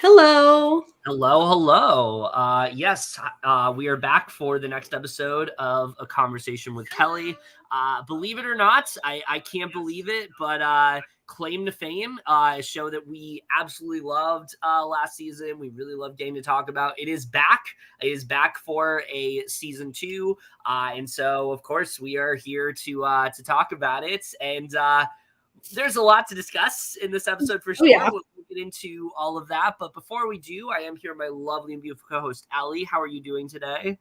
Hello. Hello, hello. Yes, we are back for the next episode of A Conversation with Kely. Believe it or not, I can't believe it, but claim to fame, a show that we absolutely loved last season. We really loved getting to talk about. It is back. It is back for a season 2, and so of course we are here to talk about it. And there's a lot to discuss in this episode for Oh, sure. yeah. We'll get into all of that. But before we do, I am here with my lovely and beautiful co-host, Allie. How are you doing today?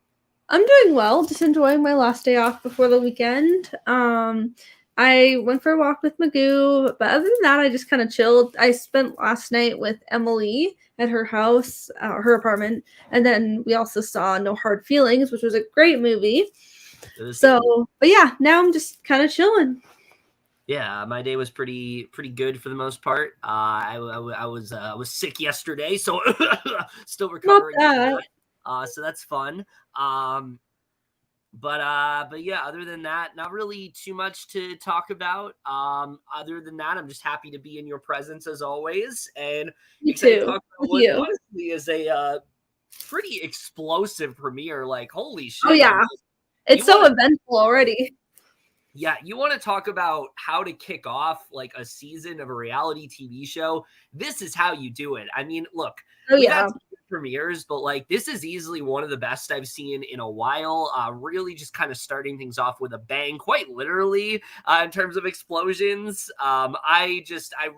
I'm doing well, just enjoying my last day off before the weekend. I went for a walk with Magoo, but other than that, I just kind of chilled. I spent last night with Emily at her house, her apartment, and then we also saw No Hard Feelings, which was a great movie. So, but yeah, now I'm just kind of chilling. Yeah, my day was pretty good for the most part. I was sick yesterday, so still recovering from that. So that's fun. But yeah, other than that, not really too much to talk about. Other than that, I'm just happy to be in your presence as always, and Me excited to too. talk about With what you. honestly is a pretty explosive premiere. Like, holy shit! Oh, yeah. It's so wanna, eventful already. yeah, you want to talk about how to kick off like a season of a reality TV show? This is how you do it. I mean, look, Oh, we've had yeah. some good premieres, but like this is easily one of the best I've seen in a while. Really just kind of starting things off with a bang, quite literally, in terms of explosions. I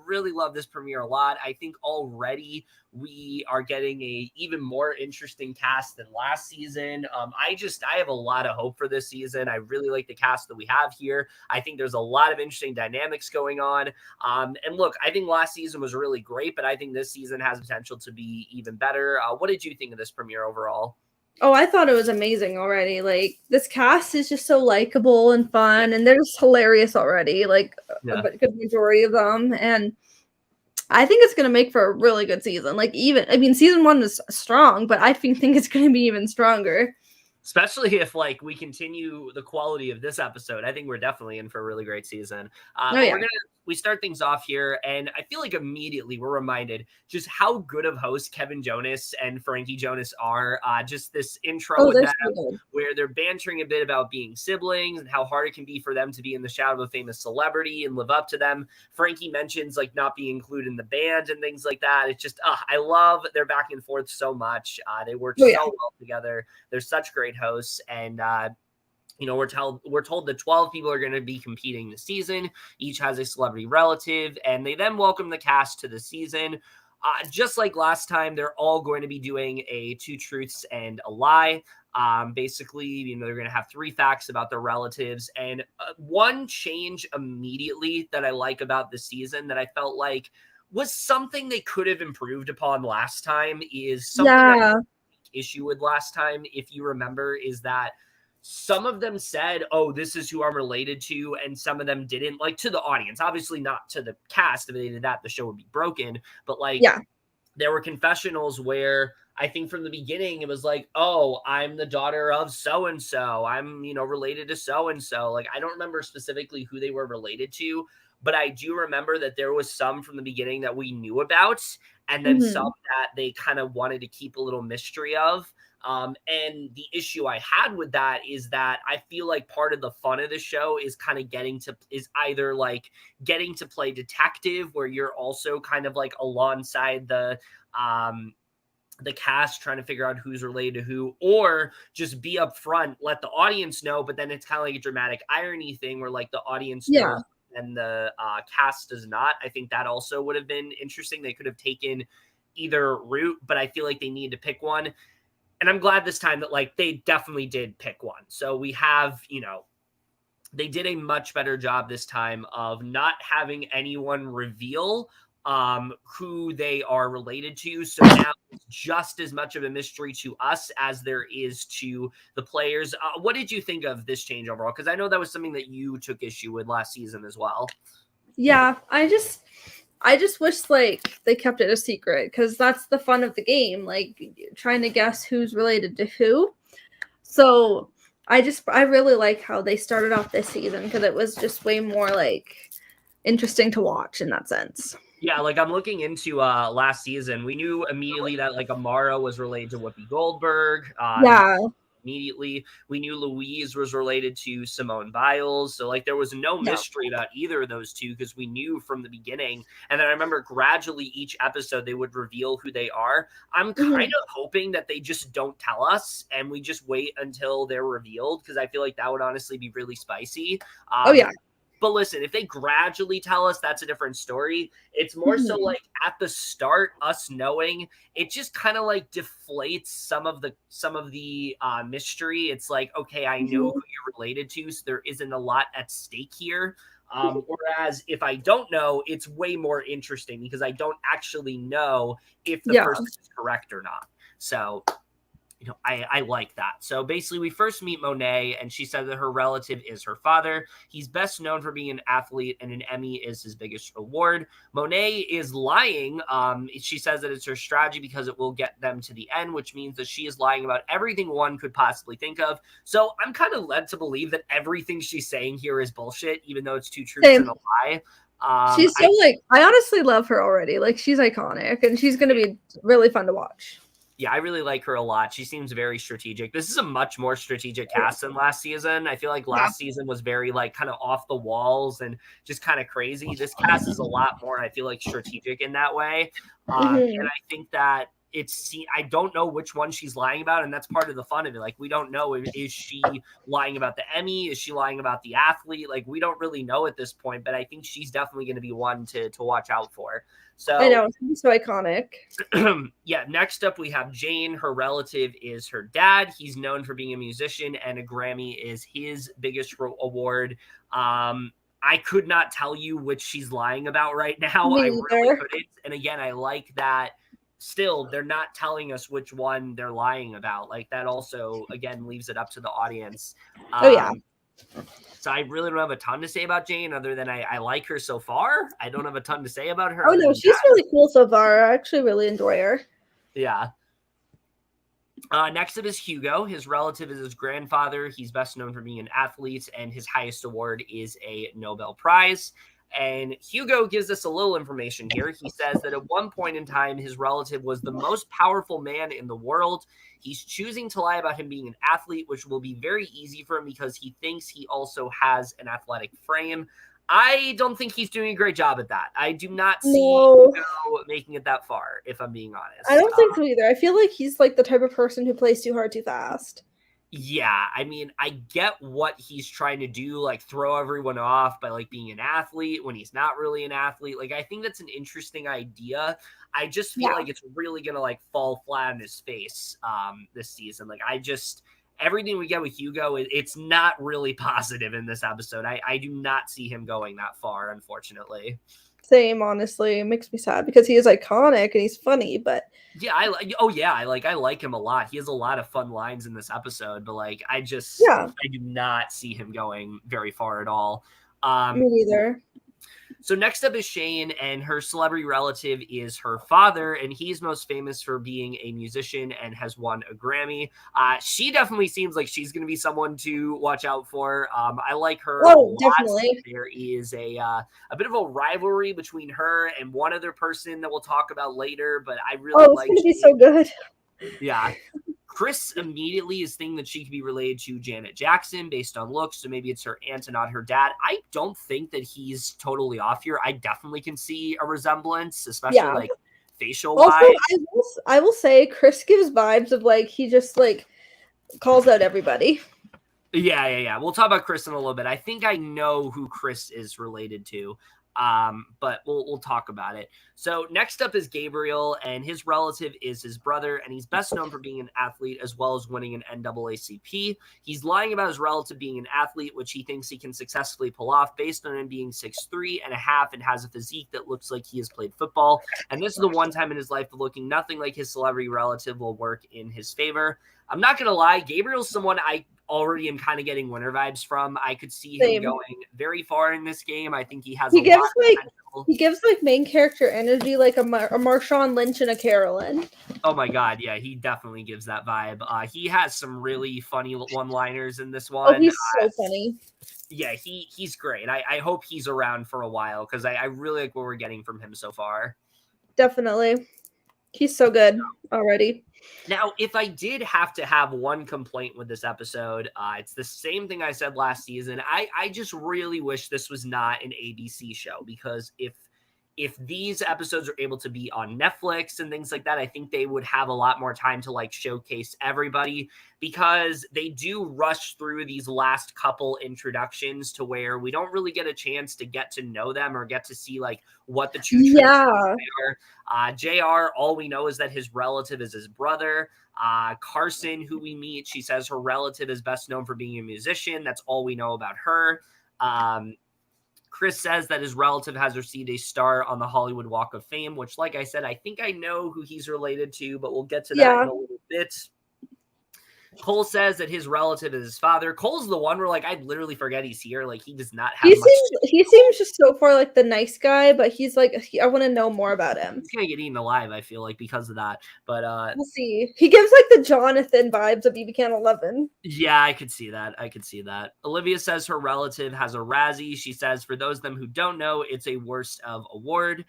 really love this premiere a lot. I think already we are getting a even more interesting cast than last season. I have a lot of hope for this season. I really like the cast that we have here. I think there's a lot of interesting dynamics going on. And look, I think last season was really great, but I think this season has potential to be even better. What did you think of this premiere overall? Oh, I thought it was amazing already. Like, this cast is just so likable and fun, and they're just hilarious already. Like, a Yeah. good majority of them, and I think it's gonna make for a really good season. Like, season 1 was strong, but I think it's gonna be even stronger. Especially if like we continue the quality of this episode, I think we're definitely in for a really great season. Oh, But yeah. we start things off here, and I feel like immediately we're reminded just how good of hosts Kevin Jonas and Frankie Jonas are. Just this intro Oh, with they're them, so good. where they're bantering a bit about being siblings and how hard it can be for them to be in the shadow of a famous celebrity and live up to them. Frankie mentions like not being included in the band and things like that. It's just, I love their back and forth so much. They work Oh, so yeah. well together. They're such great hosts, and we're told that 12 people are going to be competing this season. Each has a celebrity relative, and they then welcome the cast to the season. Just like last time, they're all going to be doing a 2 truths and a lie. Basically, they're going to have 3 facts about their relatives. And one change immediately that I like about the season that I felt like was something they could have improved upon last time is something I Yeah. issue with last time, if you remember, is that some of them said, "Oh, this is who I'm related to," and some of them didn't. Like to the audience, obviously not to the cast. If they did that, the show would be broken. But like, Yeah. there were confessionals where I think from the beginning it was like, "Oh, I'm the daughter of so and so. I'm related to so and so." Like I don't remember specifically who they were related to, but I do remember that there was some from the beginning that we knew about, and then some Mhm. that they kind of wanted to keep a little mystery of. And the issue I had with that is that I feel like part of the fun of the show is kind of is either like getting to play detective, where you're also kind of like alongside the cast trying to figure out who's related to who, or just be up front, let the audience know, but then it's kind of like a dramatic irony thing where like the audience Yeah. knows and the cast does not. I think that also would have been interesting. They could have taken either route, but I feel like they need to pick one. And I'm glad this time that like they definitely did pick one. So we have, they did a much better job this time of not having anyone reveal who they are related to. So now it's just as much of a mystery to us as there is to the players. What did you think of this change overall? Because I know that was something that you took issue with last season as well. Yeah. I just wish like they kept it a secret because that's the fun of the game, like trying to guess who's related to who. So I really like how they started off this season because it was just way more like interesting to watch in that sense. Yeah, like I'm looking into last season. We knew immediately that like Amara was related to Whoopi Goldberg. Yeah. Immediately we knew Louise was related to Simone Biles. So like there was no Yeah. mystery about either of those two because we knew from the beginning. And then I remember gradually each episode they would reveal who they are. I'm kind of hoping that they just don't tell us and we just wait until they're revealed because I feel like that would honestly be really spicy. Oh yeah. But listen, if they gradually tell us, that's a different story. It's more so like at the start, us knowing it just kind of like deflates some of the mystery. It's like, okay, I know who you're related to, so there isn't a lot at stake here. Whereas if I don't know, it's way more interesting because I don't actually know if the person is correct or not. So I like that. So basically, we first meet Monet, and she said that her relative is her father. He's best known for being an athlete, and an Emmy is his biggest award. Monet is lying. She says that it's her strategy because it will get them to the end, which means that she is lying about everything one could possibly think of. So I'm kind of led to believe that everything she's saying here is bullshit, even though it's two truths and a lie. She's so I honestly love her already. Like she's iconic, and she's going to be really fun to watch. Yeah, I really like her a lot. She seems very strategic. This is a much more strategic cast than last season. I feel like last season was very like kind of off the walls and just kind of crazy. This cast is a lot more, I feel like, strategic in that way. And I think that I don't know which one she's lying about, and that's part of the fun of it. Like, we don't know, is she lying about the Emmy? Is she lying about the athlete? Like, we don't really know at this point, but I think she's definitely going to be one to watch out for. So I know, she's so iconic. Yeah, next up we have Jane. Her relative is her dad. He's known for being a musician, and a Grammy is his biggest award. I could not tell you which she's lying about right now. I really couldn't. And again, I like that still they're not telling us which one they're lying about. Like that also, again, leaves it up to the audience. So I really don't have a ton to say about Jane other than I like her so far. I don't have a ton to say about her. Oh, no, she's really cool so far. I actually really enjoy her. Yeah. Next up is Hugo. His relative is his grandfather. He's best known for being an athlete, and his highest award is a Nobel Prize. And Hugo gives us a little information here. He says that at one point in time, his relative was the most powerful man in the world. He's choosing to lie about him being an athlete, which will be very easy for him because he thinks he also has an athletic frame. I don't think he's doing a great job at that. I do not see Hugo making it that far, if I'm being honest. I don't think so either. I feel like he's like the type of person who plays too hard too fast. Yeah, I mean, I get what he's trying to do, like throw everyone off by like being an athlete when he's not really an athlete. Like, I think that's an interesting idea. I just feel like it's really gonna like fall flat on his face this season. Like, everything we get with Hugo, it's not really positive in this episode. I do not see him going that far, unfortunately. Same, honestly. It makes me sad because he is iconic and he's funny, but yeah, I like him a lot. He has a lot of fun lines in this episode, but like I do not see him going very far at all. Me neither. So next up is Shane, and her celebrity relative is her father, and he's most famous for being a musician and has won a Grammy. She definitely seems like she's going to be someone to watch out for. I like her a lot. Definitely. There is a bit of a rivalry between her and one other person that we'll talk about later, but I really like it's going to be so good. Yeah. Chris immediately is thinking that she could be related to Janet Jackson based on looks, so maybe it's her aunt and not her dad. I don't think that he's totally off here. I definitely can see a resemblance, especially like facial wise. Also, I will say Chris gives vibes of like he just like calls out everybody. Yeah. We'll talk about Chris in a little bit. I think I know who Chris is related to. But we'll talk about it. So next up is Gabriel, and his relative is his brother, and he's best known for being an athlete as well as winning an NAACP. He's lying about his relative being an athlete, which he thinks he can successfully pull off based on him being 6'3" and a half and has a physique that looks like he has played football. And this is the one time in his life looking nothing like his celebrity relative will work in his favor. I'm not going to lie, Gabriel's someone I already am kind of getting winner vibes from. I could see him going very far in this game. I think he has a lot of potential. he gives like main character energy, like a Marshawn Lynch and a Carolyn. Oh my god, yeah, he definitely gives that vibe. He has some really funny one-liners in this Oh, one. he's so funny. Yeah, he's great. I hope he's around for a while because I really like what we're getting from him so far. Definitely. He's so good already. Now, if I did have to have one complaint with this episode, it's the same thing I said last season. I just really wish this was not an ABC show, because if these episodes are able to be on Netflix and things like that, I think they would have a lot more time to like showcase everybody, because they do rush through these last couple introductions to where we don't really get a chance to get to know them or get to see like what the true Yeah. are. JR, all we know is that his relative is his brother. Carson, who we meet, she says her relative is best known for being a musician. That's all we know about her. Chris says that his relative has received a star on the Hollywood Walk of Fame, which, like I said, I think I know who he's related to, but we'll get to that in a little bit. Cole says that his relative is his father. Cole's the one where, like, I literally forget he's here. Like, he does not have much. He seems just so far like the nice guy, but he's like, I want to know more about him. He's gonna get eaten alive, I feel like, because of that. But we'll see. He gives like the Jonathan vibes of BB Can 11. Yeah, I could see that. Olivia says her relative has a Razzie. She says, for those of them who don't know, it's a worst of award.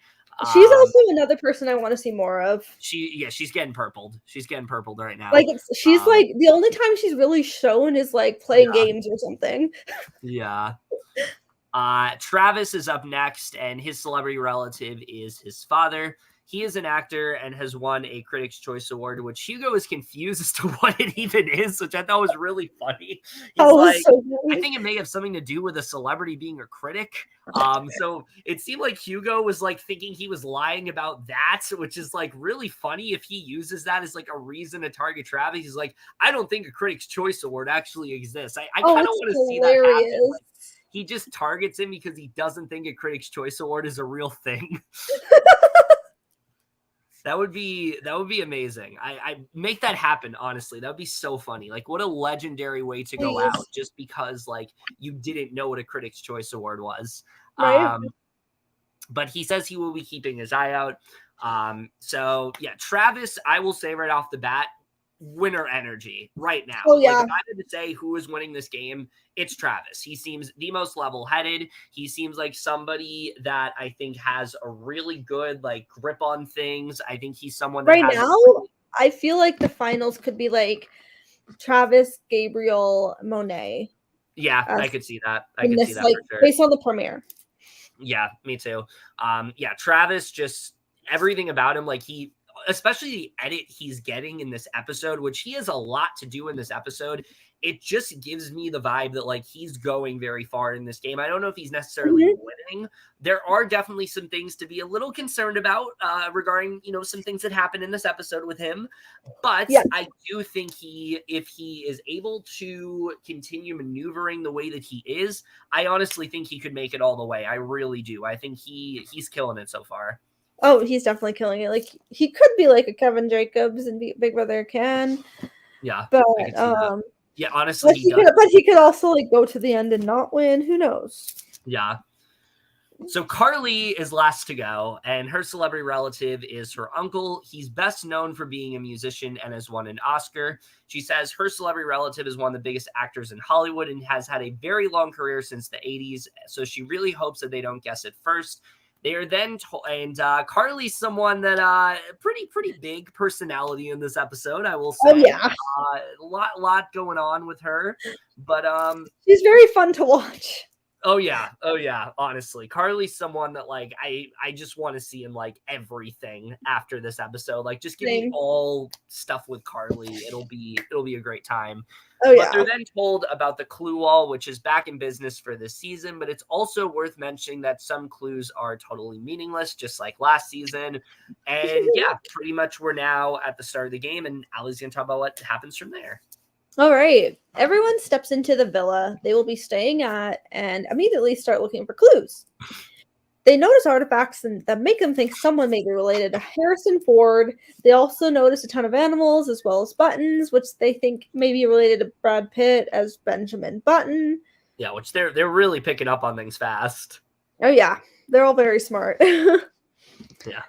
She's also another person I want to see more of. She's getting purpled. She's getting purpled right now. Like she's like the only time she's really shown is like playing games or something. Yeah. Travis is up next, and his celebrity relative is his father. He is an actor and has won a Critics' Choice Award, which Hugo is confused as to what it even is, which I thought was really funny. He's like, so I think it may have something to do with a celebrity being a critic. So it seemed like Hugo was like thinking he was lying about that, which is like really funny if he uses that as like a reason to target Travis. He's like, I don't think a Critics' Choice Award actually exists. I kind of want to see that happen. Like, he just targets him because he doesn't think a Critics' Choice Award is a real thing. That would be amazing. I make that happen, honestly. That would be so funny. Like, what a legendary way to go out, just because like you didn't know what a Critics' Choice Award was. Right. But he says he will be keeping his eye out. So yeah, Travis, I will say right off the bat, winner energy right now. Oh, yeah. Like, if I had to say who is winning this game, it's Travis. He seems the most level-headed. He seems like somebody that I think has a really good like grip on things. I think he's someone that right now I feel like the finals could be like Travis, Gabriel, Monet. Yeah, I could see that. I could see that like, for sure. based on the premiere. Yeah, me too. Yeah, Travis, just everything about him, like especially the edit he's getting in this episode, which he has a lot to do in this episode. It just gives me the vibe that like he's going very far in this game. I don't know if he's necessarily winning. There are definitely some things to be a little concerned about regarding, some things that happen in this episode with him. But I do think if he is able to continue maneuvering the way that he is, I honestly think he could make it all the way. I really do. I think he's killing it so far. Oh, he's definitely killing it. Like, he could be like a Kevin Jacobs and Big Brother Can. Yeah. But yeah, honestly, but he could also like go to the end and not win. Who knows? Yeah. So Carly is last to go, and her celebrity relative is her uncle. He's best known for being a musician and has won an Oscar. She says her celebrity relative is one of the biggest actors in Hollywood and has had a very long career since the 80s. So she really hopes that they don't guess it first. They are then told, and Carly's someone that pretty big personality in this episode, I will say. Oh, yeah. A lot going on with her, but she's very fun to watch. Oh yeah. Honestly, Carly's someone that like I just want to see in like everything after this episode. Like, just give me all stuff with Carly. It'll be a great time. Oh, but they're then told about the clue wall, which is back in business for this season. But it's also worth mentioning that some clues are totally meaningless, just like last season. And yeah, pretty much we're now at the start of the game, and Allie's gonna talk about what happens from there. All right. Everyone steps into the villa they will be staying at and immediately start looking for clues. They notice artifacts that make them think someone may be related to Harrison Ford. They also notice a ton of animals as well as buttons, which they think may be related to Brad Pitt as Benjamin Button. Yeah, which they're really picking up on things fast. Oh, yeah. They're all very smart. Yeah.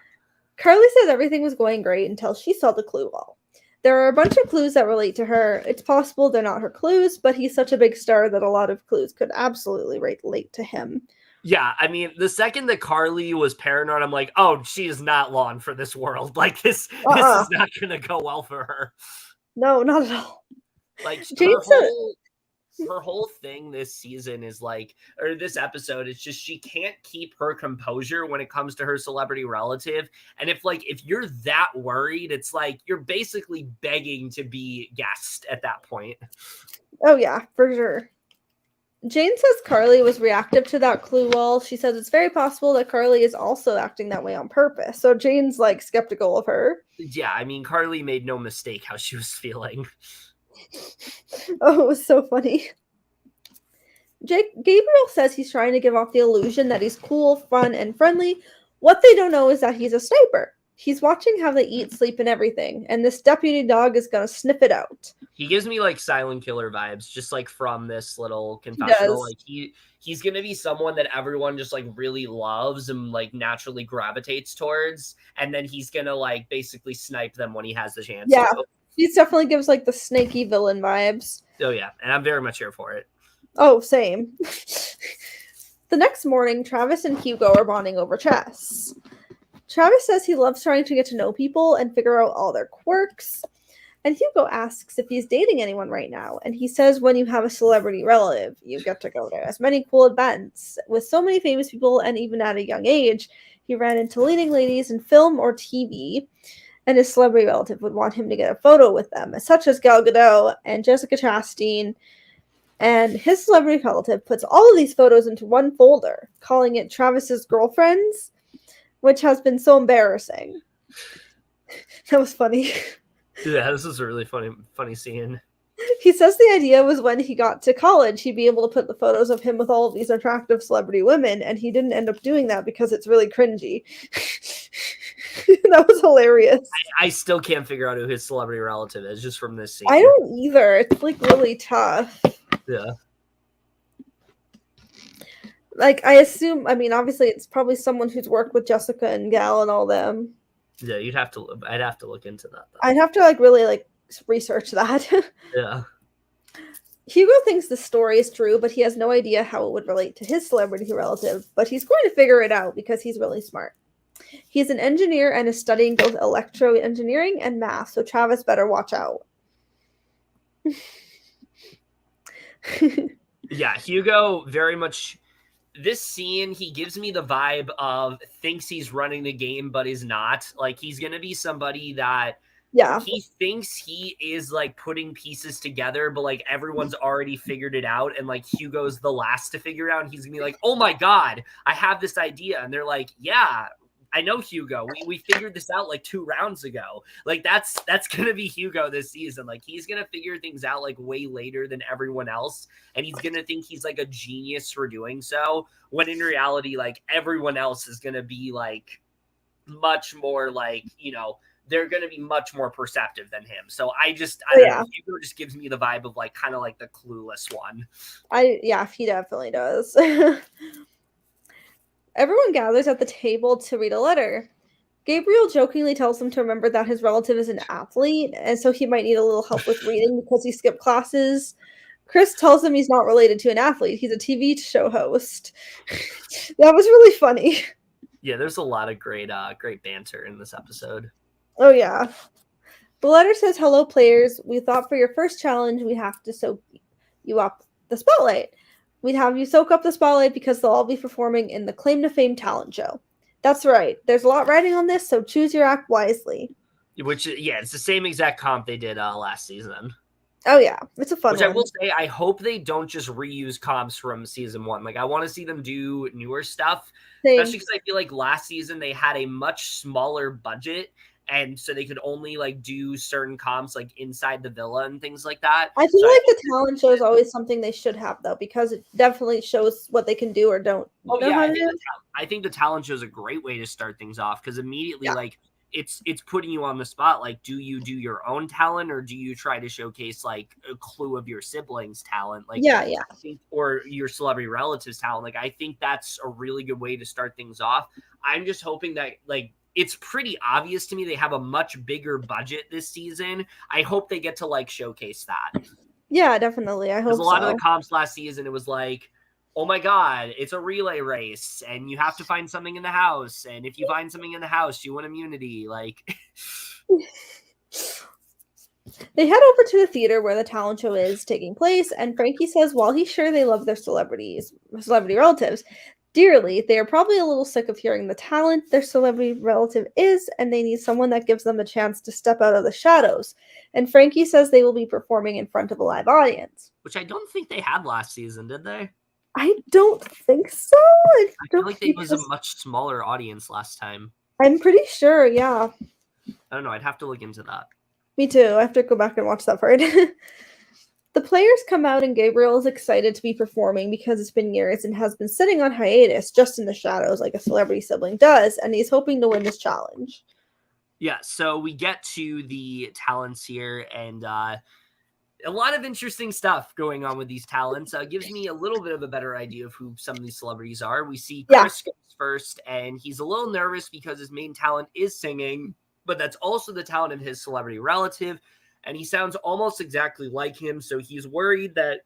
Carly says everything was going great until she saw the clue wall. There are a bunch of clues that relate to her. It's possible they're not her clues, but he's such a big star that a lot of clues could absolutely relate to him. Yeah, I mean, the second that Carly was paranoid, I'm like, oh, she is not long for this world. Like this is not gonna go well for her. No, not at all. Like Jane her whole thing this season is like, or this episode is just she can't keep her composure when it comes to her celebrity relative. And if you're that worried, it's like you're basically begging to be guest at that point. Oh yeah, for sure. Jane says Carly was reactive to that clue wall. She says it's very possible that Carly is also acting that way on purpose. So Jane's like skeptical of her. Yeah, I mean, Carly made no mistake how she was feeling. Oh, it was so funny. Gabriel says he's trying to give off the illusion that he's cool, fun, and friendly. What they don't know is that he's a sniper. He's watching how they eat, sleep, and everything, and this deputy dog is gonna sniff it out. He gives me like silent killer vibes, just like from this little He confessional. does. Like he's gonna be someone that everyone just like really loves and like naturally gravitates towards, and then he's gonna like basically snipe them when he has the chance Yeah, to. he definitely gives like the snaky villain vibes. Oh yeah, and I'm very much here for it. Oh, same. The next morning, Travis and Hugo are bonding over chess. Travis says he loves trying to get to know people and figure out all their quirks. And Hugo asks if he's dating anyone right now. And he says when you have a celebrity relative, you get to go to as many cool events. With so many famous people, and even at a young age, he ran into leading ladies in film or TV. And his celebrity relative would want him to get a photo with them, such as Gal Gadot and Jessica Chastain. And his celebrity relative puts all of these photos into one folder, calling it Travis's Girlfriends, which has been so embarrassing. That was funny. Yeah, this is a really funny scene. He says the idea was when he got to college, he'd be able to put the photos of him with all of these attractive celebrity women, and he didn't end up doing that because it's really cringy. That was hilarious. I still can't figure out who his celebrity relative is just from this scene. I don't either. It's like really tough. Yeah. Like, I assume, I mean, obviously it's probably someone who's worked with Jessica and Gal and all them. Yeah, I'd have to look into that though. I'd have to like really like research that. Yeah. Hugo thinks the story is true, but he has no idea how it would relate to his celebrity relative, but he's going to figure it out because he's really smart. He's an engineer and is studying both electro engineering and math, so Travis better watch out. Yeah, Hugo very much. This scene, he gives me the vibe of thinks he's running the game, but is not. Like, he's going to be somebody that he thinks he is, like, putting pieces together, but, like, everyone's already figured it out, and, like, Hugo's the last to figure it out, and he's going to be like, oh, my God, I have this idea. And they're like, yeah, I know, Hugo. We figured this out, like, 2 rounds ago. Like, that's going to be Hugo this season. Like, he's going to figure things out, like, way later than everyone else, and he's going to think he's, like, a genius for doing so, when in reality, like, everyone else is going to be, like, much more, like, you know, they're going to be much more perceptive than him. So I don't know. Hugo just gives me the vibe of, like, kind of like the clueless one. He definitely does. Everyone gathers at the table to read a letter. Gabriel jokingly tells them to remember that his relative is an athlete, and so he might need a little help with reading because he skipped classes. Chris tells him he's not related to an athlete. He's a TV show host. That was really funny. Yeah, there's a lot of great banter in this episode. Oh, yeah. The letter says, hello, players. We thought for your first challenge, we have to soak you up the spotlight. We'd have you soak up the spotlight because they'll all be performing in the Claim to Fame talent show. That's right. There's a lot riding on this, so choose your act wisely. Which, yeah, it's the same exact comp they did last season. Oh, yeah. It's a fun one. Which I will say, I hope they don't just reuse comps from season 1. Like, I want to see them do newer stuff. Same. Especially because I feel like last season they had a much smaller budget, and so they could only, like, do certain comps, like, inside the villa and things like that. I feel like the talent show is always something they should have, though, because it definitely shows what they can do or don't. Oh, yeah, I think the talent show is a great way to start things off, because immediately, like, it's putting you on the spot. Like, do you do your own talent, or do you try to showcase like a clue of your siblings' talent? Like, Yeah, yeah. I think, or your celebrity relatives' talent. Like, I think that's a really good way to start things off. I'm just hoping that, like, it's pretty obvious to me they have a much bigger budget this season. I hope they get to like showcase that. Yeah, definitely. I Because hope a lot of the so. comps last season, it was like, oh my God, it's a relay race and you have to find something in the house. And if you find something in the house, you win immunity. Like, They head over to the theater where the talent show is taking place, and Frankie says while he's sure they love their celebrity relatives dearly, they are probably a little sick of hearing the talent their celebrity relative is, and they need someone that gives them a chance to step out of the shadows. And Frankie says they will be performing in front of a live audience. which I don't think they had last season, did they? I don't think so. I I feel don't like it was a because much smaller audience last time. I'm pretty sure, yeah. I don't know. I'd have to look into that. Me too. I have to go back and watch that part. The players come out, and Gabriel is excited to be performing because it's been years and has been sitting on hiatus just in the shadows like a celebrity sibling does, and he's hoping to win this challenge. Yeah, so we get to the talents here, and a lot of interesting stuff going on with these talents. Gives me a little bit of a better idea of who some of these celebrities are. We see Yeah. Chris goes first, and he's a little nervous because his main talent is singing, but that's also the talent of his celebrity relative, and he sounds almost exactly like him, so he's worried that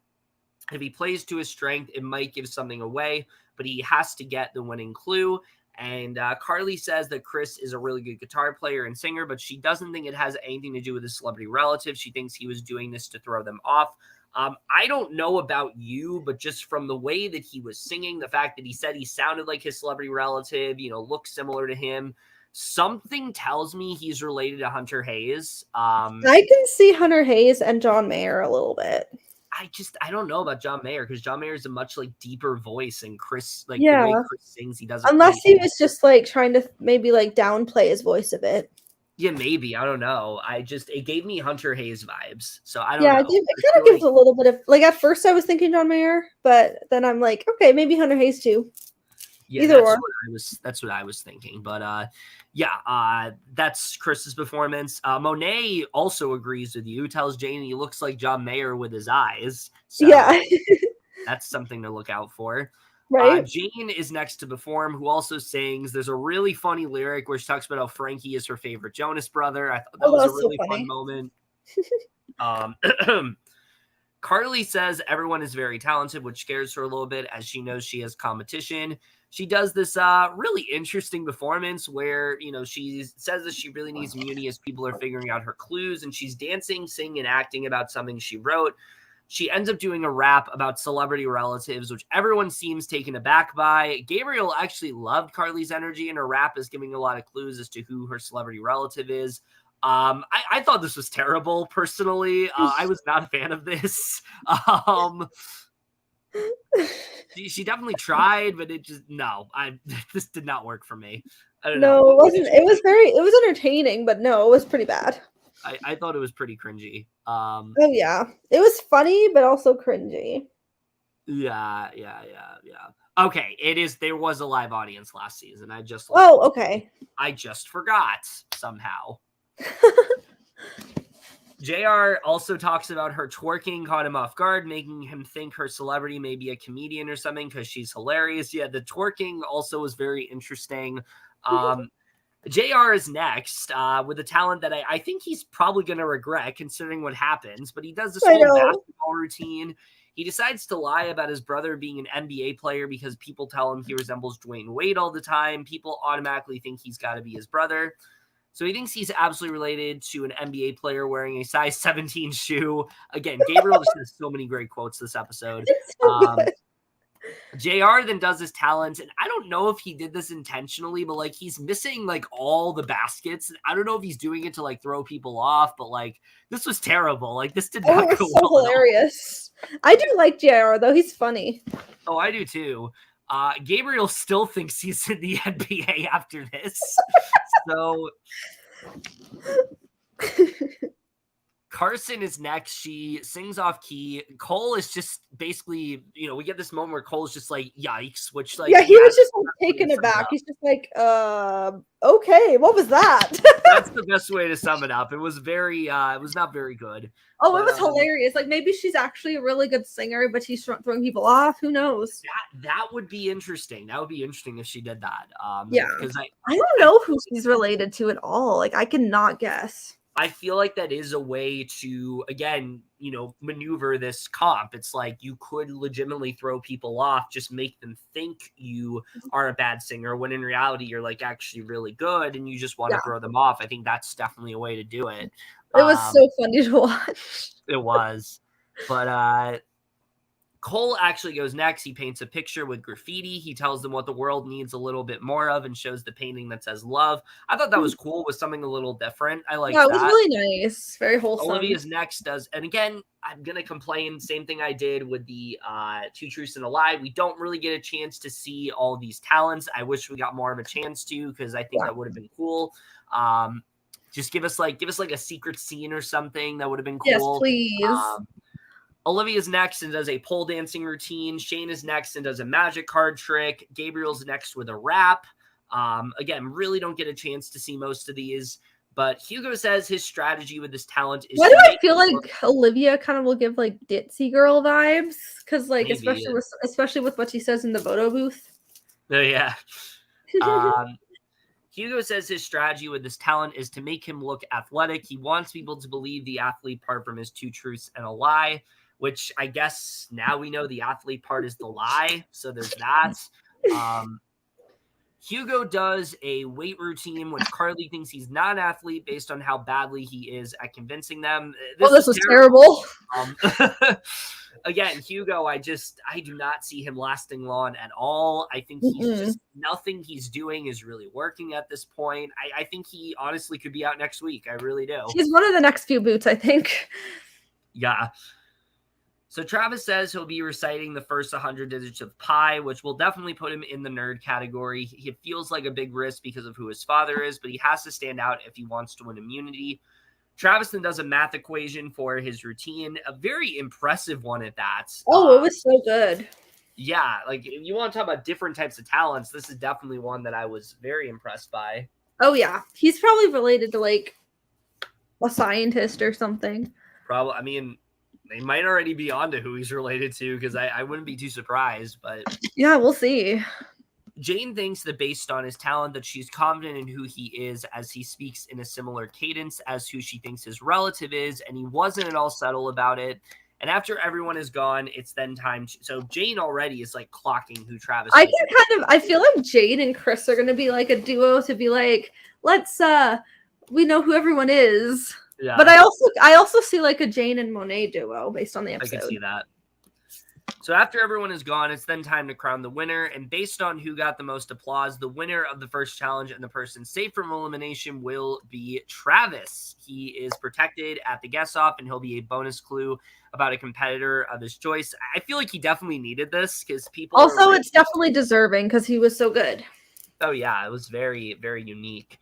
if he plays to his strength, it might give something away, but he has to get the winning clue. And Carly says that Chris is a really good guitar player and singer, but she doesn't think it has anything to do with his celebrity relative. She thinks he was doing this to throw them off. I don't know about you, but just from the way that he was singing, the fact that he said he sounded like his celebrity relative, looked similar to him, something tells me he's related to Hunter Hayes. I can see Hunter Hayes and John Mayer a little bit. I don't know about John Mayer, because John Mayer is a much like deeper voice, and Chris, like the way Yeah. Chris sings, he doesn't Unless really. he was just like trying to maybe like downplay his voice a bit. Yeah, maybe, I don't know. It gave me Hunter Hayes vibes, so I don't Yeah, know. it I kind of feel gives like, a little bit of like at first I was thinking John Mayer, but then I'm like, okay, maybe Hunter Hayes too. yeah, Either or. that's what I was thinking. But yeah, that's Chris's performance. Monet also agrees with you, tells Jane he looks like John Mayer with his eyes. So Yeah. that's something to look out for. Right. Jane is next to perform, who also sings. There's a really funny lyric where she talks about how Frankie is her favorite Jonas brother. I thought that Oh, was a that's so really fun funny. moment. Carly says everyone is very talented, which scares her a little bit as she knows she has competition. She does this really interesting performance where, she says that she really needs immunity as people are figuring out her clues, and she's dancing, singing, and acting about something she wrote. She ends up doing a rap about celebrity relatives, which everyone seems taken aback by. Gabriel actually loved Carly's energy, and her rap is giving a lot of clues as to who her celebrity relative is. I thought this was terrible, personally. I was not a fan of this. She definitely tried, but it just, no, this did not work for me. I don't know. No, it What did wasn't. you think? It was entertaining, but no, it was pretty bad. I thought it was pretty cringy. Oh yeah. It was funny, but also cringy. Yeah. Okay, there was a live audience last season. Oh, okay. I just forgot somehow. JR also talks about her twerking caught him off guard, making him think her celebrity may be a comedian or something because she's hilarious. Yeah, the twerking also was very interesting. JR is next with a talent that I think he's probably going to regret considering what happens, but he does this I whole know. basketball routine. He decides to lie about his brother being an NBA player because people tell him he resembles Dwayne Wade all the time. People automatically think he's got to be his brother. So he thinks he's absolutely related to an NBA player wearing a size 17 shoe. Again, Gabriel just has so many great quotes this episode. It's so good. JR then does his talent, and I don't know if he did this intentionally, but like he's missing like all the baskets. I don't know if he's doing it to like throw people off, but like this was terrible. Like this did Oh, not it go was so well at all. hilarious. I do like JR though. He's funny. Oh, I do too. Gabriel still thinks he's in the NBA after this. So Carson is next. She sings off key. Cole is just basically, we get this moment where Cole's just like, yikes, which like, yeah, he was just like taken aback. He's just like, okay, what was that? That's the best way to sum it up. It was it was not very good. Oh, it was hilarious. Like maybe she's actually a really good singer, but she's throwing people off. Who knows? That would be interesting. That would be interesting if she did that. Yeah, because I don't know who she's related to at all. Like I cannot guess. I feel like that is a way to, again, maneuver this comp. It's like you could legitimately throw people off, just make them think you are a bad singer, when in reality you're like actually really good and you just want to throw them off. I think that's definitely a way to do it. It was so funny to watch. It was. But Cole actually goes next. He paints a picture with graffiti. He tells them what the world needs a little bit more of and shows the painting that says love. I thought that was cool. With something a little different. I like that. It was really nice. Very wholesome. Olivia's next and again, I'm going to complain. Same thing I did with the Two Truths and a Lie. We don't really get a chance to see all these talents. I wish we got more of a chance to, because I think that would have been cool. Just give us like a secret scene or something. That would have been cool. Yes, please. Olivia's next and does a pole dancing routine. Shane is next and does a magic card trick. Gabriel's next with a rap. Again, really don't get a chance to see most of these. But Hugo says his strategy with this talent is. Why do I feel like Olivia kind of will give like ditzy girl vibes? Because like maybe, especially with what she says in the photo booth. Oh yeah. Hugo says his strategy with this talent is to make him look athletic. He wants people to believe the athlete part from his Two Truths and a Lie, which I guess now we know the athlete part is the lie. So there's that. Hugo does a weight routine, which Carly thinks he's not an athlete based on how badly he is at convincing them. This was terrible. Again, Hugo, I do not see him lasting long at all. I think he's just nothing he's doing is really working at this point. I think he honestly could be out next week. I really do. He's one of the next few boots, I think. Yeah. So Travis says he'll be reciting the first 100 digits of pi, which will definitely put him in the nerd category. He feels like a big risk because of who his father is, but he has to stand out if he wants to win immunity. Travis then does a math equation for his routine, a very impressive one at that. Oh, it was so good. Yeah, like if you want to talk about different types of talents, this is definitely one that I was very impressed by. Oh, yeah. He's probably related to like a scientist or something. Probably. I mean, they might already be onto who he's related to, because I wouldn't be too surprised. But yeah, we'll see. Jane thinks that based on his talent that she's confident in who he is, as he speaks in a similar cadence as who she thinks his relative is, and he wasn't at all subtle about it. And after everyone is gone, it's then time. So Jane already is like clocking who Travis is. I feel like Jane and Chris are going to be like a duo to be like, we know who everyone is. Yeah. But I also see like a Jane and Monet duo based on the episode. I can see that. So after everyone is gone, it's then time to crown the winner. And based on who got the most applause, the winner of the first challenge and the person safe from elimination will be Travis. He is protected at the guest off, and he'll be a bonus clue about a competitor of his choice. I feel like he definitely needed this, because people. Also, it's definitely deserving because he was so good. Oh yeah, it was very, very unique.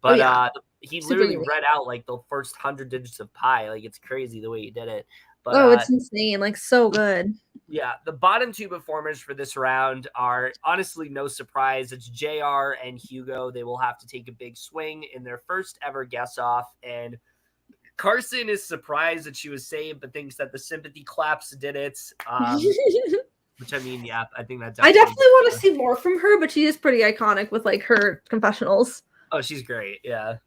But he literally read out like the first 100 digits of pi. Like, it's crazy the way he did it. But, it's insane. Like, so good. Yeah, the bottom two performers for this round are honestly no surprise. It's JR and Hugo. They will have to take a big swing in their first ever guess off. And Carson is surprised that she was saved, but thinks that the sympathy claps did it. Which, I mean, yeah, I think that. I definitely want to see more from her, but she is pretty iconic with like her confessionals. Oh, she's great. Yeah.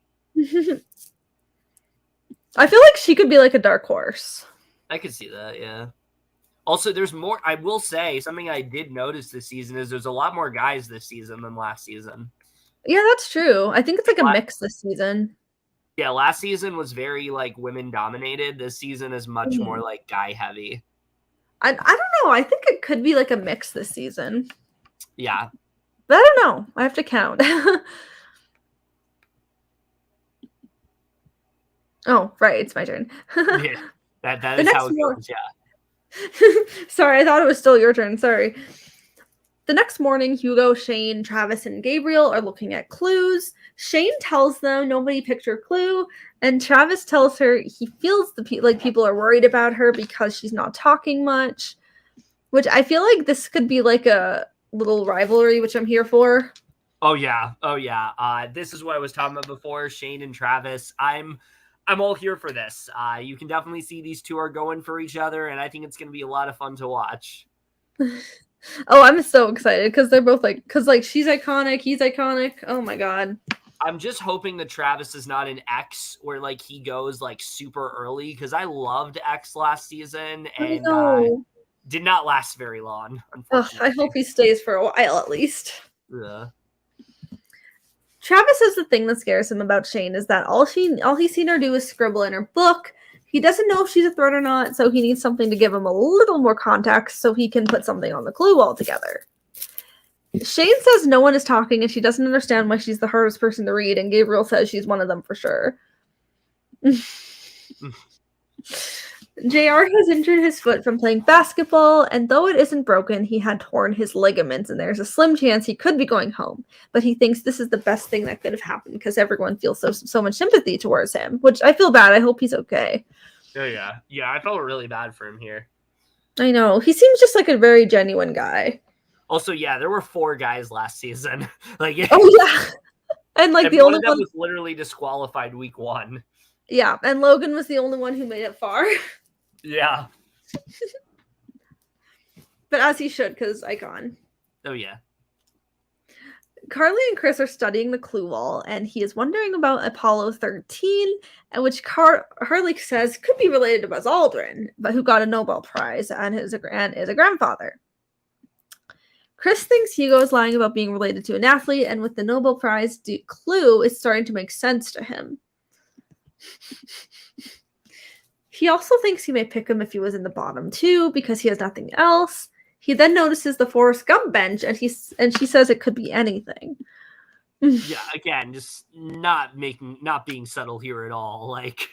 I feel like she could be like a dark horse. I could see that, yeah. Also, there's more. I will say something I did notice this season is there's a lot more guys this season than last season. Yeah, that's true. I think it's like a mix this season. Yeah, last season was very like women dominated. This season is much more like guy heavy. I don't know. I think it could be like a mix this season. Yeah. But I don't know. I have to count. Oh, right. It's my turn. Yeah, that is how it goes. Yeah. Sorry, I thought it was still your turn. Sorry. The next morning, Hugo, Shane, Travis, and Gabriel are looking at clues. Shane tells them nobody picked her clue, and Travis tells her he feels like people are worried about her because she's not talking much, which I feel like this could be like a little rivalry, which I'm here for. Oh yeah. This is what I was talking about before. Shane and Travis. I'm all here for this. You can definitely see these two are going for each other, and I think it's going to be a lot of fun to watch. Oh, I'm so excited because they're both like she's iconic, he's iconic. Oh my god. I'm just hoping that Travis is not an X where like he goes like super early, because I loved X last season and did not last very long, unfortunately. I hope he stays for a while at least. Yeah. Travis says the thing that scares him about Shane is that all he's seen her do is scribble in her book. He doesn't know if she's a threat or not, so he needs something to give him a little more context so he can put something on the clue altogether. Shane says no one is talking and she doesn't understand why she's the hardest person to read, and Gabriel says she's one of them for sure. JR has injured his foot from playing basketball, and though it isn't broken, he had torn his ligaments, and there's a slim chance he could be going home. But he thinks this is the best thing that could have happened because everyone feels so much sympathy towards him, which I feel bad. I hope he's okay. Oh, yeah. Yeah, I felt really bad for him here. I know. He seems just like a very genuine guy. Also, yeah, there were 4 guys last season. Like, oh, yeah. And like the only one was literally disqualified week 1. Yeah, and Logan was the only one who made it far. Yeah. But as he should, because icon. Oh, yeah. Carly and Chris are studying the clue wall, and he is wondering about Apollo 13, and which Carly says could be related to Buzz Aldrin, but who got a Nobel Prize and is a grandfather. Chris thinks Hugo is lying about being related to an athlete, and with the Nobel Prize clue, it's starting to make sense to him. He also thinks he may pick him if he was in the bottom 2 because he has nothing else. He then notices the Forrest Gump bench, and she says it could be anything. Yeah, again, just not being subtle here at all. Like,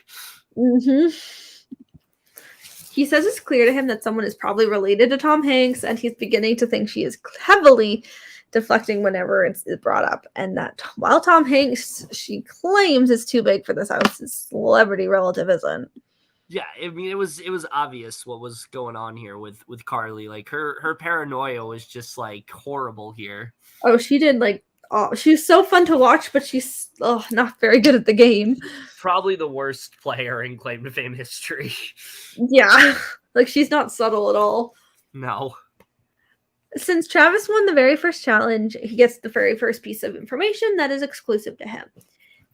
He says it's clear to him that someone is probably related to Tom Hanks, and he's beginning to think she is heavily deflecting whenever it's brought up, and that while Tom Hanks, she claims, is too big for this house, his celebrity relative isn't. Yeah, I mean, it was obvious what was going on here with Carly. Like, her paranoia was just like horrible here. Oh, she did like. Oh, she's so fun to watch, but she's not very good at the game. Probably the worst player in Claim to Fame history. Yeah, like she's not subtle at all. No. Since Travis won the very first challenge, he gets the very first piece of information that is exclusive to him.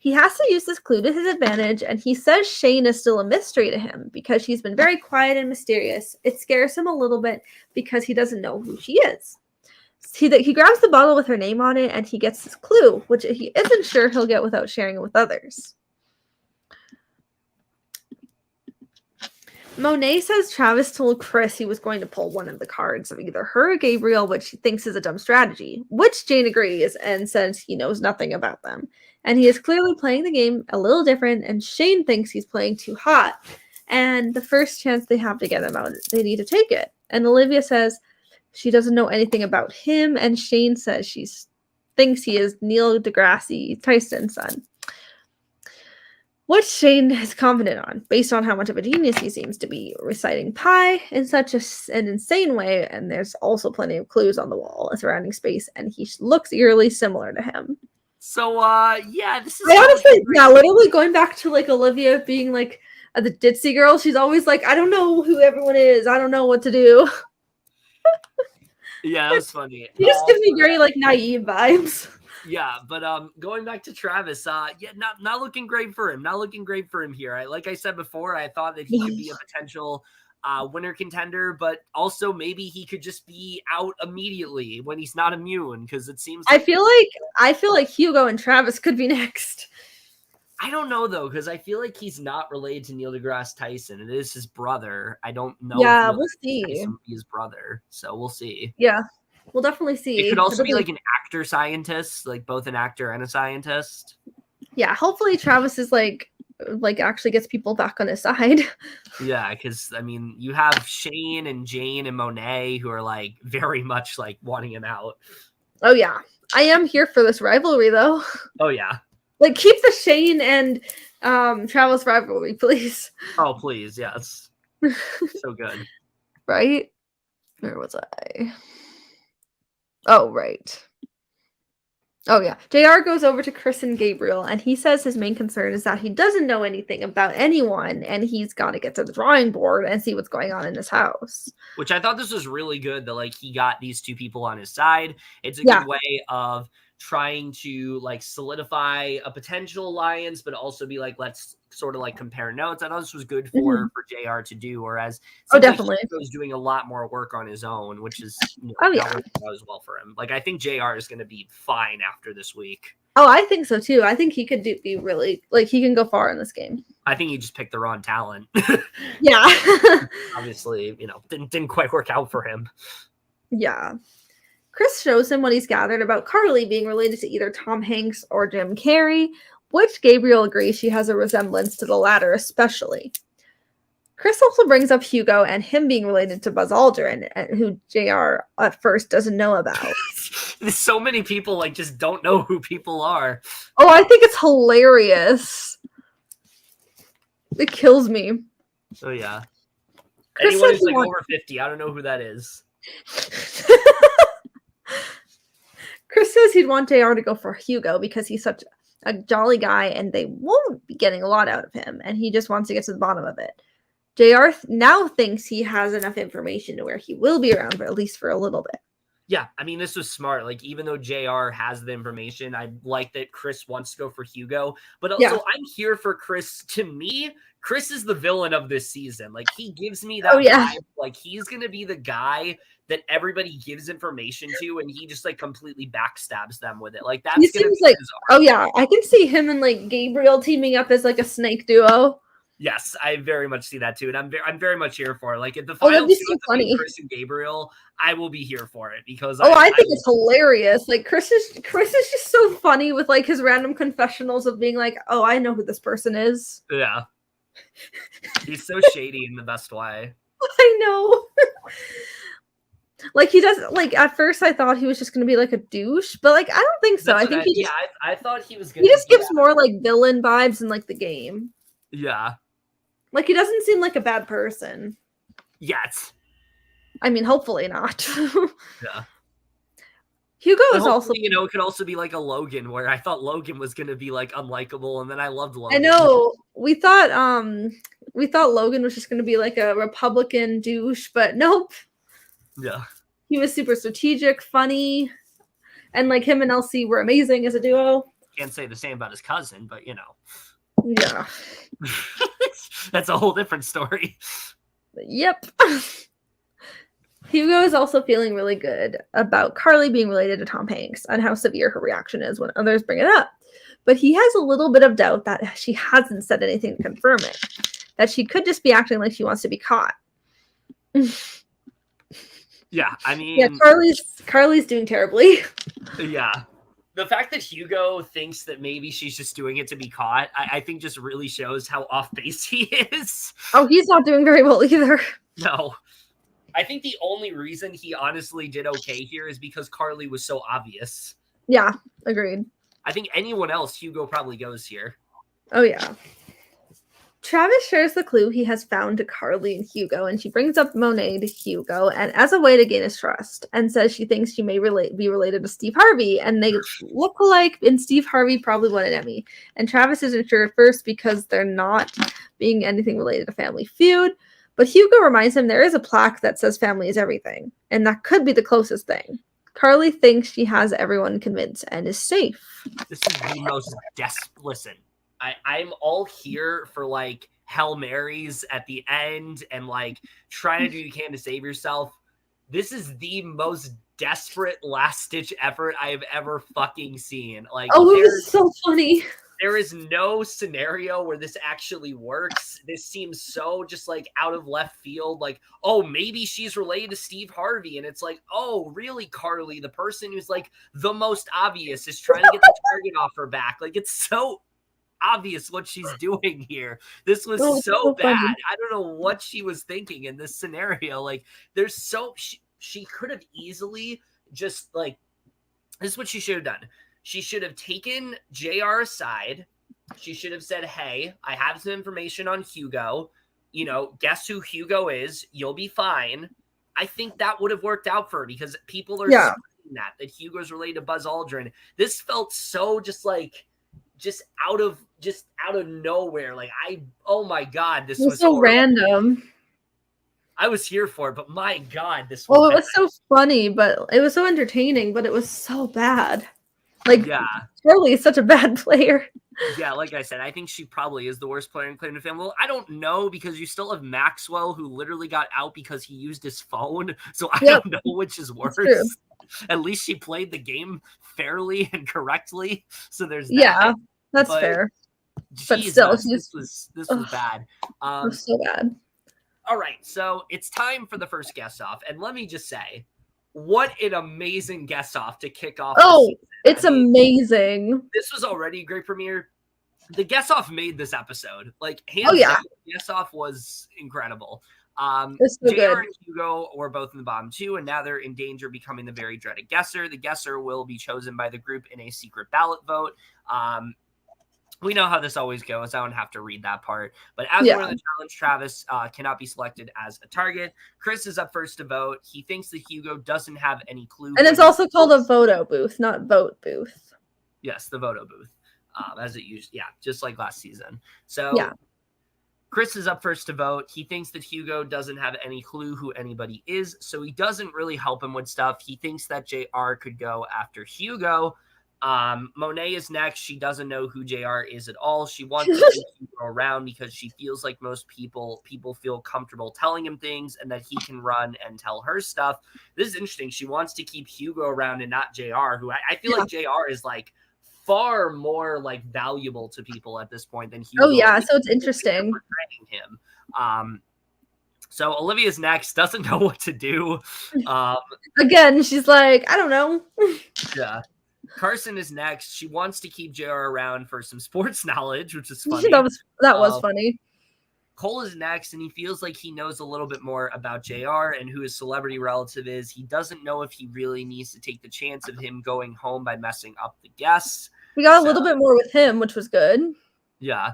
He has to use this clue to his advantage, and he says Shane is still a mystery to him because she's been very quiet and mysterious. It scares him a little bit because he doesn't know who she is. He grabs the bottle with her name on it, and he gets this clue, which he isn't sure he'll get without sharing it with others. Monet says Travis told Chris he was going to pull one of the cards of either her or Gabriel, which he thinks is a dumb strategy, which Jane agrees and says he knows nothing about them. And he is clearly playing the game a little different, and Shane thinks he's playing too hot. And the first chance they have to get him out, they need to take it. And Olivia says she doesn't know anything about him, and Shane says she thinks he is Neil deGrasse Tyson's son. What Shane is confident on, based on how much of a genius he seems to be, reciting pi in such an insane way, and there's also plenty of clues on the wall surrounding space, and he looks eerily similar to him. So, yeah, this is... I honestly, literally going back to, like, Olivia being, like, the ditzy girl, she's always like, I don't know who everyone is, I don't know what to do. Yeah, that was funny. You just give me very, like, naive vibes. Yeah, but going back to Travis, yeah, not looking great for him. Not looking great for him here. Like I said before, I thought that he could be a potential winner contender, but also maybe he could just be out immediately when he's not immune, because it seems like I feel like Hugo and Travis could be next. I don't know though, because I feel like he's not related to Neil deGrasse Tyson. It is his brother. I don't know. Yeah, we'll see. His brother, so we'll see. Yeah, we'll definitely see. It could also be like an actor-scientist, like both an actor and a scientist. Yeah, hopefully Travis is like like actually gets people back on his side. Yeah, because I mean, you have Shane and Jane and Monet who are like very much like wanting him out. Oh yeah, I am here for this rivalry though. Oh yeah. Like keep the Shane and Travis rivalry, please. Oh please, yes. So good. Right? Where was I? Oh right. Oh yeah. JR goes over to Chris and Gabriel and he says his main concern is that he doesn't know anything about anyone and he's got to get to the drawing board and see what's going on in his house. Which I thought this was really good that like he got these two people on his side. It's a Yeah. good way of trying to like solidify a potential alliance, but also be like, let's sort of like compare notes. I thought this was good for JR to do, whereas definitely. Like Hugo's doing a lot more work on his own, which is not working out as well for him. Like I think JR is going to be fine after this week. Oh, I think so too. I think he could be really like he can go far in this game. I think he just picked the wrong talent. Yeah. Obviously, didn't quite work out for him. Yeah. Chris shows him what he's gathered about Carly being related to either Tom Hanks or Jim Carrey, which Gabriel agrees she has a resemblance to the latter especially. Chris also brings up Hugo and him being related to Buzz Aldrin, who JR at first doesn't know about. So many people like just don't know who people are. Oh, I think it's hilarious. It kills me. Oh yeah. Chris Anyone who's like over 50, I don't know who that is. Chris says he'd want JR to go for Hugo because he's such a jolly guy and they won't be getting a lot out of him, and he just wants to get to the bottom of it. JR now thinks he has enough information to where he will be around, but at least for a little bit. Yeah, I mean, this was smart. Like, even though JR has the information, I like that Chris wants to go for Hugo. But also, I'm here for Chris. To me, Chris is the villain of this season. Like, he gives me that vibe. Like, he's going to be the guy that everybody gives information to, and he just, like, completely backstabs them with it. Like, that's going to be like, oh, yeah. I can see him and, like, Gabriel teaming up as, like, a snake duo. Yes, I very much see that too, and I'm very much here for it. Like, if the final two is Chris and Gabriel, I will be here for it because I think it's hilarious. Like Chris is just so funny with like his random confessionals of being like, "Oh, I know who this person is." Yeah, he's so shady in the best way. I know. Like he does. Like at first, I thought he was just going to be like a douche, but like I don't think so. I think I thought he was. He just gives more like villain vibes in like the game. Yeah. Like, he doesn't seem like a bad person. Yet. I mean, hopefully not. Yeah. Hugo is also... it could also be like a Logan, where I thought Logan was going to be, like, unlikable, and then I loved Logan. I know. We thought Logan was just going to be, like, a Republican douche, but nope. Yeah. He was super strategic, funny, and, like, him and Elsie were amazing as a duo. Can't say the same about his cousin, but, you know. Yeah. That's a whole different story. Yep. Hugo is also feeling really good about Carly being related to Tom Hanks and how severe her reaction is when others bring it up. But he has a little bit of doubt that she hasn't said anything to confirm it. That she could just be acting like she wants to be caught. Yeah, I mean... Yeah, Carly's doing terribly. Yeah. The fact that Hugo thinks that maybe she's just doing it to be caught, I think just really shows how off base he is. Oh, he's not doing very well either. No. I think the only reason he honestly did okay here is because Carly was so obvious. Yeah, agreed. I think anyone else, Hugo probably goes here. Oh, yeah. Travis shares the clue he has found to Carly and Hugo, and she brings up Monet to Hugo, and as a way to gain his trust, and says she thinks she may be related to Steve Harvey, and they look alike, and Steve Harvey probably won an Emmy. And Travis isn't sure at first because they're not being anything related to Family Feud, but Hugo reminds him there is a plaque that says family is everything, and that could be the closest thing. Carly thinks she has everyone convinced and is safe. This is the most listen. I'm all here for like Hail Marys at the end and like trying to do you can to save yourself. This is the most desperate last ditch effort I have ever fucking seen. Like, oh, it was so funny. There is no scenario where this actually works. This seems so just like out of left field. Like, oh, maybe she's related to Steve Harvey. And it's like, oh, really, Carly, the person who's like the most obvious is trying to get the target off her back. Like, it's so obvious what she's doing here. This was Oh, so so bad. funny. I don't know what she was thinking in this scenario. Like, there's so she could have easily just like, this is what she should have done. She should have taken JR aside. She should have said, "Hey, I have some information on Hugo. You know, guess who Hugo is? You'll be fine." I think that would have worked out for her because people are Yeah. spreading that Hugo's related to Buzz Aldrin. This felt so just out of nowhere. Like, oh my God, this It was was so horrible. random. I was here for it, but my God, this was Well, it bad. was so funny, but it was so entertaining, but it was so bad. Like, Yeah. Charlie is such a bad player. Yeah, like I said, I think she probably is the worst player in Claim to Fame. Well, I don't know because you still have Maxwell, who literally got out because he used his phone. So I Yep, don't know which is worse. true. At least she played the game fairly and correctly. So there's Yeah, that. that's But fair. But still, Jesus, this was bad. It was so bad. All right, so it's time for the first guest off, and let me just say, what an amazing guest off to kick off. Oh, it's amazing. This was already a great premiere. The guest off made this episode. Like, hands yeah. down, the guest off was incredible. It's so JR good. and Hugo were both in the bottom two, and now they're in danger of becoming the very dreaded guesser. The guesser will be chosen by the group in a secret ballot vote. We know how this always goes. I don't have to read that part. But as one of the challenge, Travis cannot be selected as a target. Chris is up first to vote. He thinks that Hugo doesn't have any clue. And it's also called a photo booth, not vote booth. Yes, the photo booth. As it used, just like last season. So Chris is up first to vote. He thinks that Hugo doesn't have any clue who anybody is, so he doesn't really help him with stuff. He thinks that JR could go after Hugo. Monet is next. She doesn't know who JR is at all. She wants to keep Hugo around because she feels like most people feel comfortable telling him things and that he can run and tell her stuff. This is interesting. She wants to keep Hugo around and not JR, who I feel like JR is like far more like valuable to people at this point than Hugo. Oh yeah, so it's interesting. Him. So Olivia's next, doesn't know what to do. Again, she's like, I don't know. Yeah. Carson is next. She wants to keep JR around for some sports knowledge, which is funny. that was funny. Cole is next, and he feels like he knows a little bit more about JR and who his celebrity relative is. He doesn't know if he really needs to take the chance of him going home by messing up the guests. We got a little bit more with him, which was good. Yeah.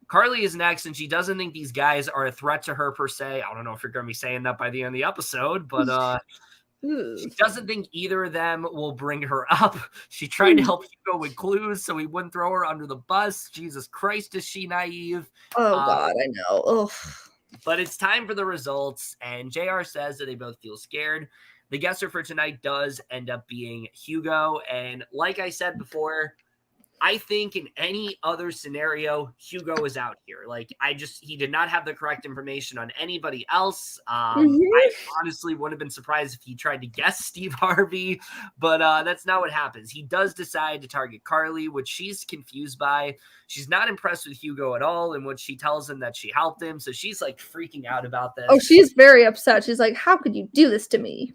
Carly is next, and she doesn't think these guys are a threat to her per se. I don't know if you're going to be saying that by the end of the episode, but she doesn't think either of them will bring her up. She tried to help Hugo with clues so he wouldn't throw her under the bus. Jesus Christ, is she naive? Oh, God, I know. Ugh. But it's time for the results, and JR says that they both feel scared. The guesser for tonight does end up being Hugo, and like I said before, I think in any other scenario, Hugo is out here. Like, he did not have the correct information on anybody else. I honestly wouldn't have been surprised if he tried to guess Steve Harvey, but that's not what happens. He does decide to target Carly, which she's confused by. She's not impressed with Hugo at all, in which she tells him that she helped him. So she's like freaking out about this. Oh, she's very upset. She's like, how could you do this to me?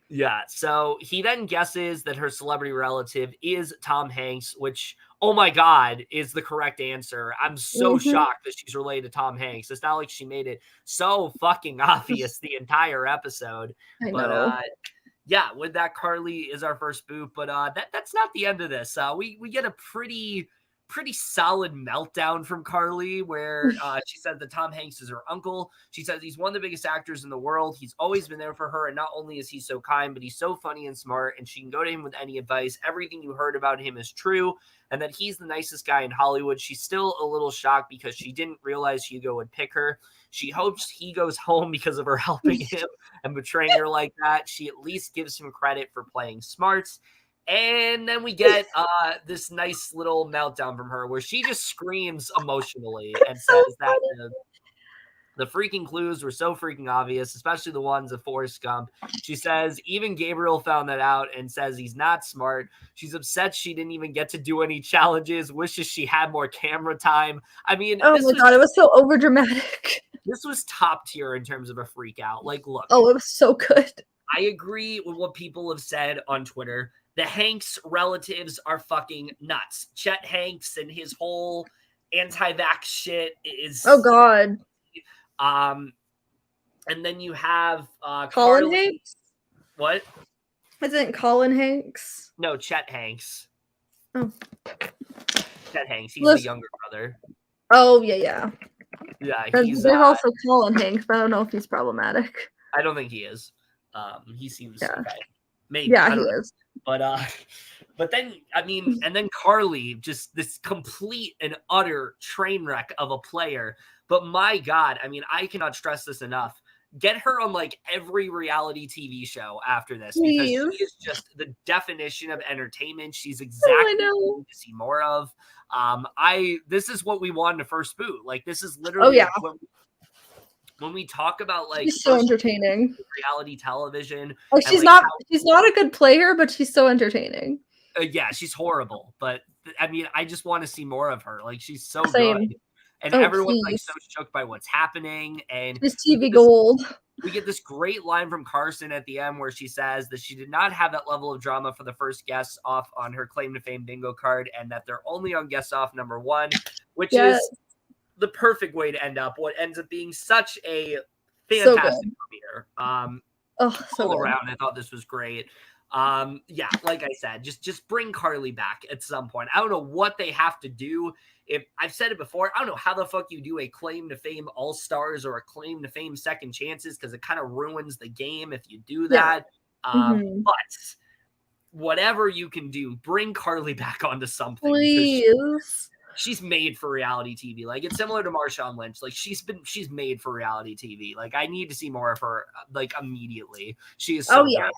Yeah, so he then guesses that her celebrity relative is Tom Hanks, which, oh my God, is the correct answer. I'm so shocked that she's related to Tom Hanks. It's not like she made it so fucking obvious the entire episode. I know. Yeah, with that, Carly is our first boot, but that's not the end of this. We get a pretty solid meltdown from Carly where she said that Tom Hanks is her uncle. She says he's one of the biggest actors in the world. He's always been there for her. And not only is he so kind, but he's so funny and smart. And she can go to him with any advice. Everything you heard about him is true. And that he's the nicest guy in Hollywood. She's still a little shocked because she didn't realize Hugo would pick her. She hopes he goes home because of her helping him and betraying her like that. She at least gives him credit for playing smarts. And then we get this nice little meltdown from her where she just screams emotionally and says that the freaking clues were so freaking obvious, especially the ones of Forrest Gump. She says even Gabriel found that out and says he's not smart. She's upset she didn't even get to do any challenges, wishes she had more camera time. I mean, oh my God, it was so overdramatic. This was top tier in terms of a freak out. Like, look. Oh, it was so good. I agree with what people have said on Twitter. The Hanks relatives are fucking nuts. Chet Hanks and his whole anti-vax shit is. Oh God. And then you have Colin Carly. Hanks? What? Isn't Colin Hanks? No, Chet Hanks. Oh. Chet Hanks. He's the younger brother. Oh yeah. Yeah, There's also Colin Hanks, but I don't know if he's problematic. I don't think he is. He seems okay. Maybe. Yeah, I don't he know. is. But then, I mean, and then Carly, just this complete and utter train wreck of a player. But my God, I mean, I cannot stress this enough. Get her on like every reality TV show after this, because she is just the definition of entertainment. She's exactly what we need to see more of. This is what we want in the first boot. Like, this is literally when we talk about like she's so entertaining reality television. Like, she's not a good player, but she's so entertaining. Yeah, she's horrible, but I mean, I just want to see more of her. Like, she's so good, and everyone's like so shook by what's happening. And she's TV gold. We get this great line from Carson at the end where she says that she did not have that level of drama for the first guest off on her claim to fame bingo card, and that they're only on guest off number 1, which is the perfect way to end up what ends up being such a fantastic premiere. All around, I thought this was great. Yeah, like I said, just bring Carly back at some point. I don't know what they have to do. If I've said it before, I don't know how the fuck you do a claim to fame all-stars or a claim to fame second chances, because it kind of ruins the game if you do that. But whatever you can do, bring Carly back onto something. Please. She's made for reality TV. Like, it's similar to Marshawn Lynch. Like, she's made for reality TV. Like, I need to see more of her, like, immediately. She is so good.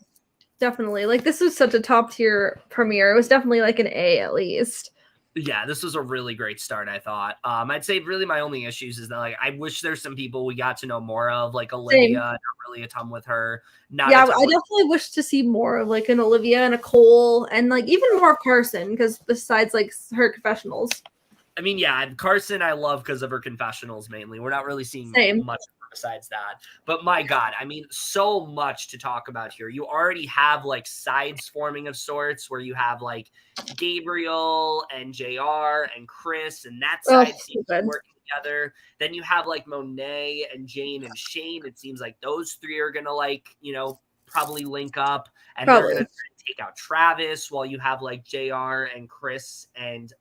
Definitely. Like, this was such a top tier premiere. It was definitely like an A at least. Yeah, this was a really great start, I thought. I'd say really my only issues is that, like, I wish there's some people we got to know more of, like Olivia. Not really a ton with her. I definitely wish to see more of like an Olivia and a Cole, and like even more of Carson, because besides like her confessionals. I mean, yeah, Carson I love because of her confessionals mainly. We're not really seeing much besides that. But my God, I mean, so much to talk about here. You already have like sides forming of sorts where you have like Gabriel and JR and Chris, and that side seems to be working together. Then you have like Monet and Jane and Shane. It seems like those 3 are gonna, like, you know, probably link up, and they're gonna take out Travis, while you have like JR and Chris and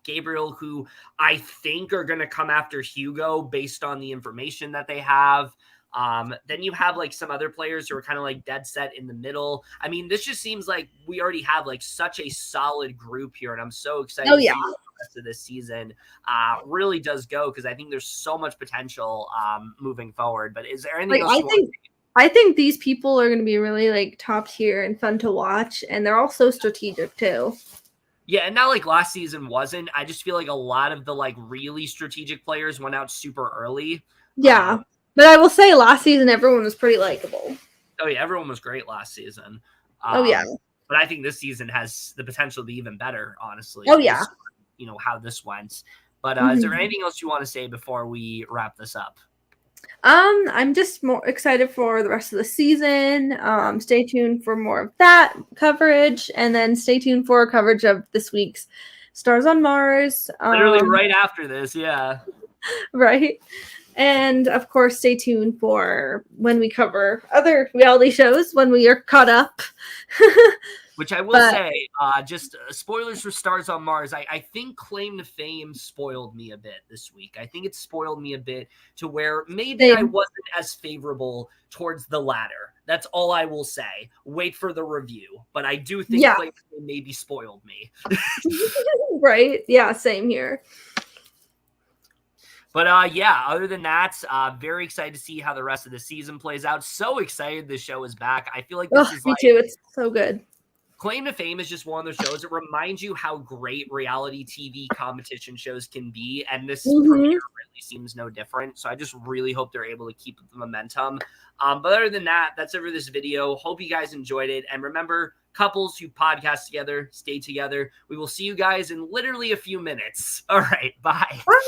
Gabriel, who I think are going to come after Hugo based on the information that they have. Then you have like some other players who are kind of like dead set in the middle. I mean, this just seems like we already have like such a solid group here, and I'm so excited to see what the rest of this season really does go, because I think there's so much potential moving forward. But is there anything else I think these people are going to be really like top tier and fun to watch, and they're all so strategic too. Yeah, and not like last season wasn't. I just feel like a lot of the like really strategic players went out super early. Yeah, but I will say last season everyone was pretty likable. Oh yeah, everyone was great last season. But I think this season has the potential to be even better, honestly. Oh yeah. You know how this went. But is there anything else you want to say before we wrap this up? I'm just more excited for the rest of the season. Stay tuned for more of that coverage, and then stay tuned for coverage of this week's Stars on Mars. Literally right after this, yeah. Right. And of course, stay tuned for when we cover other reality shows when we are caught up. Which I will say, just spoilers for Stars on Mars. I think Claim to Fame spoiled me a bit this week. I think it spoiled me a bit to where maybe I wasn't as favorable towards the latter. That's all I will say. Wait for the review. But I do think Claim to Fame maybe spoiled me. Right? Yeah, same here. But yeah, other than that, very excited to see how the rest of the season plays out. So excited this show is back. I feel like this is me too. It's so good. Claim to Fame is just one of those shows that reminds you how great reality TV competition shows can be, and this premiere really seems no different. So I just really hope they're able to keep the momentum. But other than that, that's it for this video. Hope you guys enjoyed it. And remember, couples who podcast together, stay together. We will see you guys in literally a few minutes. All right, bye. Bye.